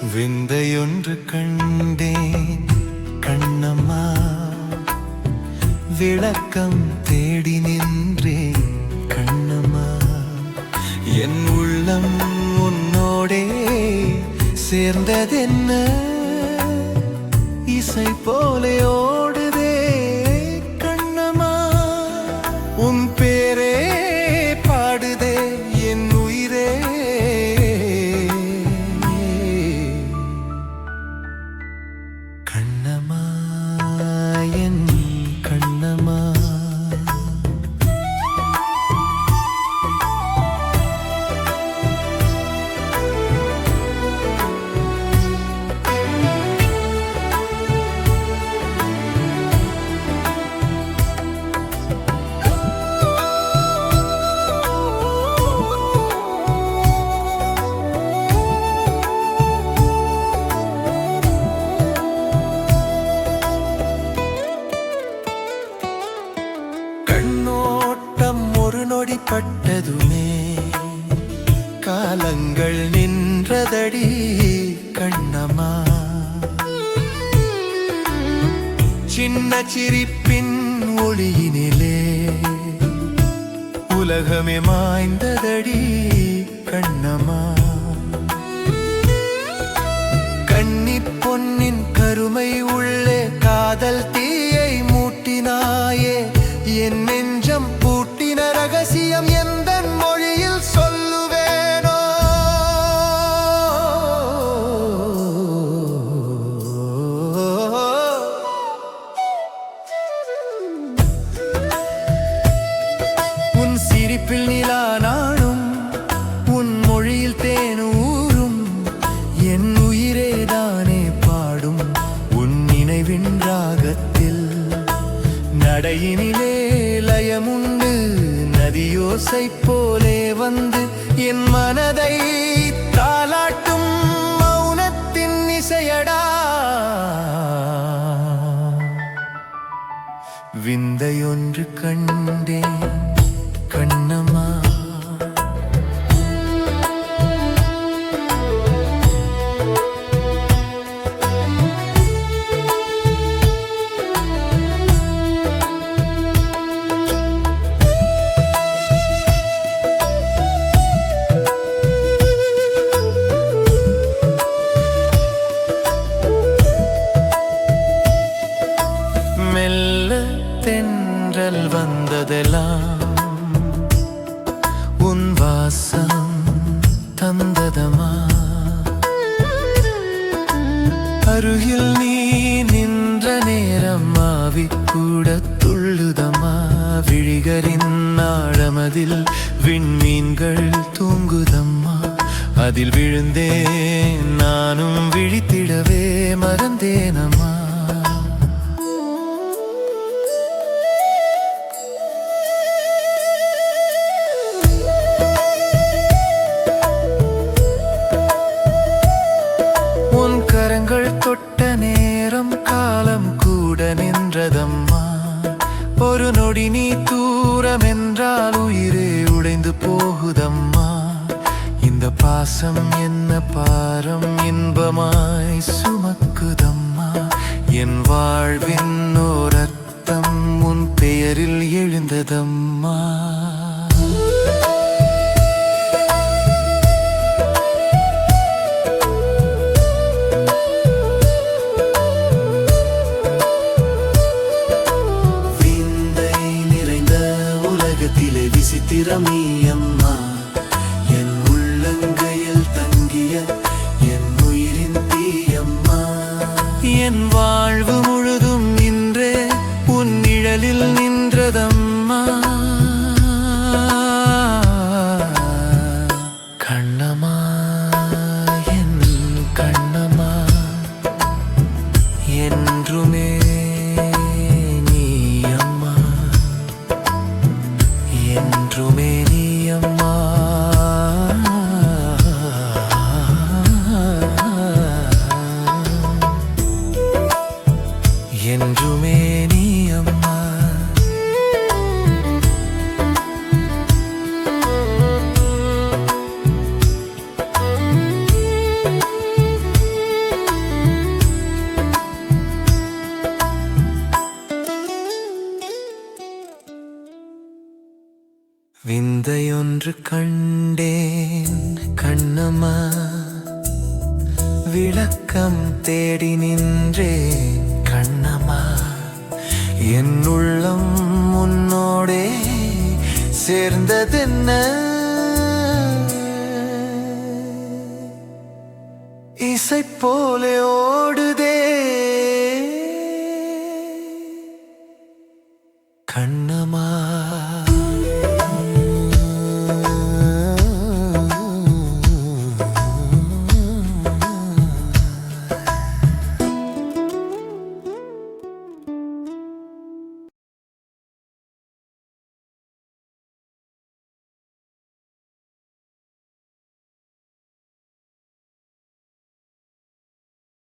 விந்தையொன்று கண்டேன் கண்ணம்மா, விளக்கம் தேடி நின்றேன் கண்ணம்மா. என் உள்ளம் உன்னோடே சேர்ந்ததென்ன, இசை போலே ஓடுதே கண்ணம்மா. உன் பேரே பாடுதே என் உயிரே. கண்ணம்மா என் கண்ணம்மா. கண்ணோட்டம் ஒரு நொடி பட்டதுமே காலங்கள் நின்றதடி கண்ணம்மா. சின்ன சிரிப்பின் ஒளியினிலே உலகமே மாய்ந்ததடி கண்ணம்மா. கன்னி பொன்னின் கருமை உள்ளே காதல் தீயை மூட்டினாயே. என் நெஞ்சம் பூட்டின ரகசியம் எந்த மொழியில் சொல்லுவேனோ. உன் சிரிப்பில் நிலா நாடும், உன் மொழியில் தேனூரும், என் உயிரே தானே பாடும் உன் நினைவின் ராகத்தில். நடையினிலே லயமுண்டு, நதியோசை போலே வந்து என் மனதை தாலாட்டும் மௌனத்தின் இசையடா. விந்தையொன்று கண்டேன் கண்ணம்மா. மெல்ல தென்றல் வந்ததெல்லாம் உன் வாசம் தந்ததமா. அருகில் நீ நின்ற நேரம் ஆவி கூட துள்ளுதமா. விழிகளின் ஆழமதில் விண்மீன்கள் தூங்குதம்மா. அதில் விழுந்தேன் நானும் விழித்திடவே மறந்தேனம்மா. உன் கரங்கள் தொட்ட நேரம் காலம் கூட நின்றதம்மா. ஒரு நொடி நீ தூரம் என்றால் உயிரே உடைந்து போகுதம்மா. இந்த பாசம் என்ன பாரம் இன்பமாய் சுமக்குதம்மா. என் வாழ்வின் ஓரத்தம் உன் பெயரில் எழுந்ததம்மா. விசித்திரமே அம்மா, என் உள்ளங்கையில் தங்கிய என் உயிரின் தீயம்மா. என் வாழ்வு முழுதும் இன்றே உன் நிழலில் நின்றதம்மா. கண்ணம்மா என் கண்ணம்மா, என்றுமே என்றுமே நீ அம்மா. என்றுமே நீ அம்மா. என்று கண்டேன் கண்ணம்மா, விளக்கம் தேடி நின்றேன் கண்ணம்மா. என் உள்ளம் உன்னோடே சேர்ந்ததென்ன, இசை போலே ஓடுதே கண்ணம்மா.